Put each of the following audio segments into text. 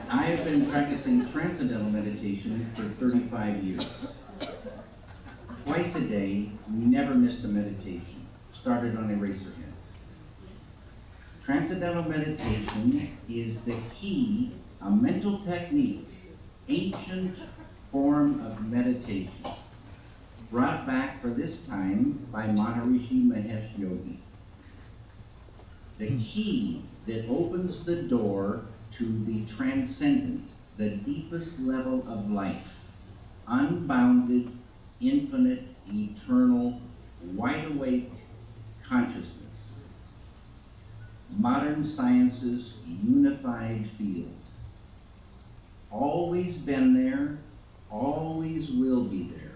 I have been practicing transcendental meditation for 35 years. Twice a day, never missed a meditation. Started on Eraserhead. Transcendental meditation is the key, a mental technique, ancient form of meditation, brought back for this time by Maharishi Mahesh Yogi. The key that opens the door to the transcendent, the deepest level of life, unbounded, infinite, eternal, wide-awake consciousness. Modern science's unified field. Always been there, always will be there.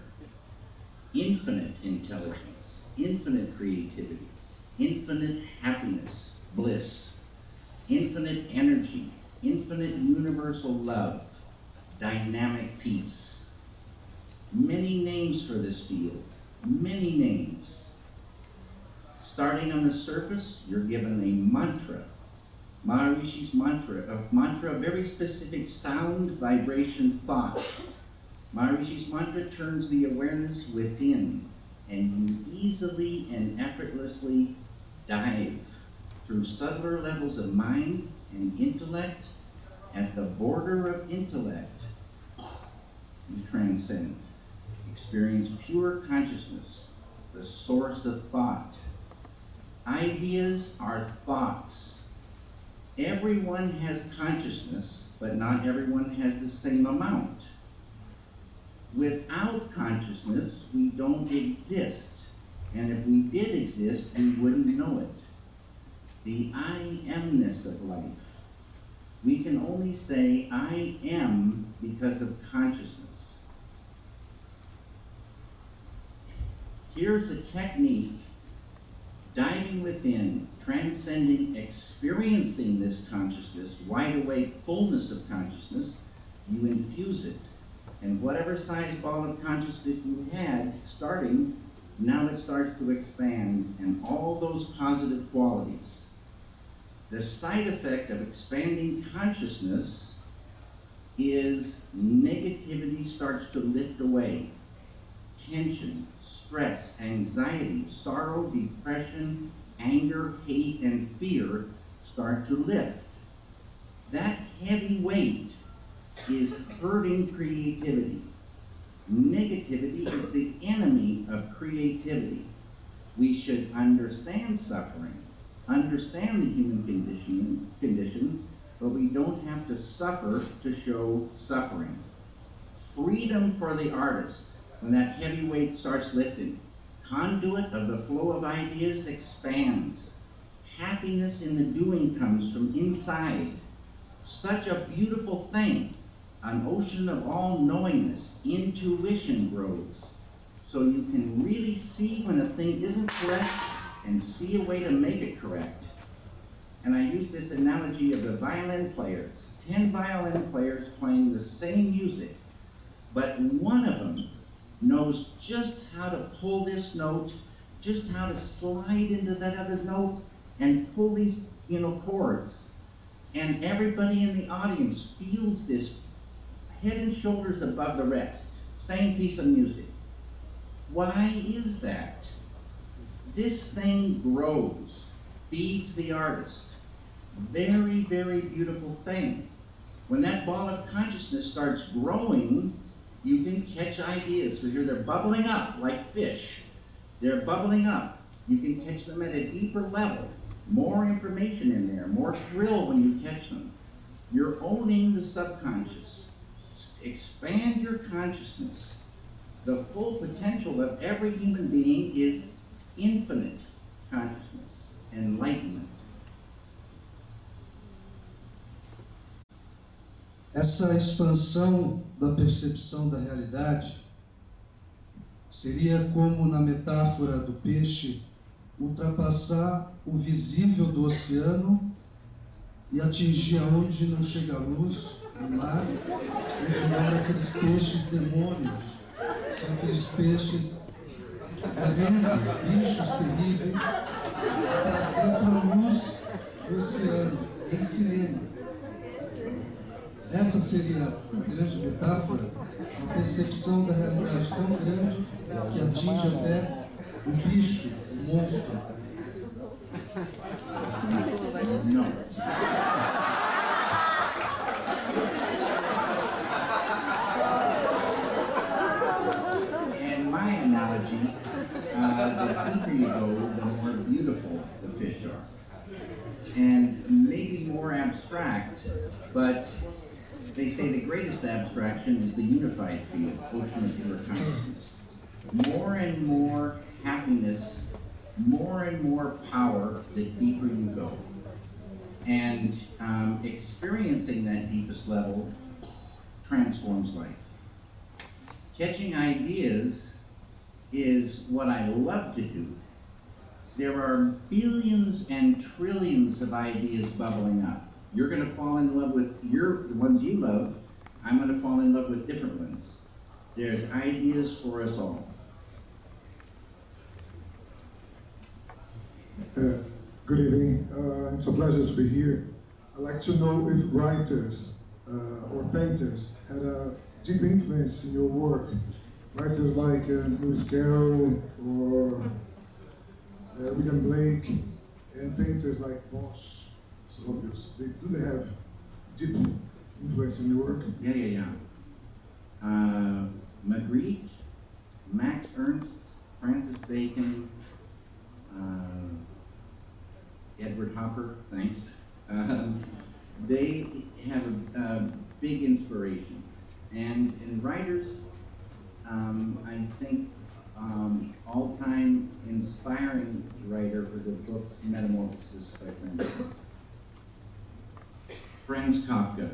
Infinite intelligence, infinite creativity, infinite happiness, bliss, infinite energy, infinite universal love, dynamic peace. Many names for this field, many names. Starting on the surface, you're given a mantra, Maharishi's mantra, a mantra of very specific sound, vibration, thought. Maharishi's mantra turns the awareness within, and you easily and effortlessly dive through subtler levels of mind and intellect. At the border of intellect, you transcend. Experience pure consciousness, the source of thought. Ideas are thoughts. Everyone has consciousness, but not everyone has the same amount. Without consciousness, we don't exist. And if we did exist, we wouldn't know it. The I amness of life. We can only say I am because of consciousness. Here's a technique, diving within, transcending, experiencing this consciousness, wide-awake fullness of consciousness. You infuse it. And whatever size ball of consciousness you had starting, now it starts to expand, and all those positive qualities. The side effect of expanding consciousness is negativity starts to lift away. Tension, stress, anxiety, sorrow, depression, anger, hate, and fear start to lift. That heavy weight is hurting creativity. Negativity is the enemy of creativity. We should understand suffering, understand the human condition, but we don't have to suffer to show suffering. Freedom for the artist. When that heavy weight starts lifting, conduit of the flow of ideas expands. Happiness in the doing comes from inside. Such a beautiful thing. An ocean of all-knowingness. Intuition grows. So you can really see when a thing isn't correct and see a way to make it correct. And I use this analogy of the violin players. 10 violin players playing the same music, but one of them knows just how to pull this note, just how to slide into that other note and pull these, chords. And everybody in the audience feels this head and shoulders above the rest. Same piece of music. Why is that? This thing grows, feeds the artist. Very, very beautiful thing. When that ball of consciousness starts growing, you can catch ideas, because they're bubbling up like fish. They're bubbling up. You can catch them at a deeper level. More information in there, more thrill when you catch them. You're owning the subconscious. Expand your consciousness. The full potential of every human being is infinite consciousness, enlightenment. Essa expansão da percepção da realidade seria como, na metáfora do peixe, ultrapassar o visível do oceano e atingir aonde não chega a luz, no mar, onde moram aqueles peixes demônios, são aqueles peixes horrendos, bichos terríveis, trazer para a luz do oceano, em silêncio. Essa seria a grande metáfora, uma percepção da realidade tão grande que atinge até o bicho, o monstro. No. And my analogy, the deeper you go, the more beautiful the fish are. And maybe more abstract, but they say the greatest abstraction is the unified field, ocean of pure consciousness. More and more happiness, more and more power the deeper you go. And experiencing that deepest level transforms life. Catching ideas is what I love to do. There are billions and trillions of ideas bubbling up. You're going to fall in love with the ones you love. I'm going to fall in love with different ones. There's ideas for us all. Good evening. It's a pleasure to be here. I'd like to know if writers or painters had a deep influence in your work. Writers like Lewis Carroll or William Blake, and painters like Bosch. It's obvious. Do they have deep influence in your work? Yeah. Magritte, Max Ernst, Francis Bacon, Edward Hopper, thanks. They have a big inspiration. And in writers, I think all-time inspiring writer for the book Metamorphosis by Franz Kafka.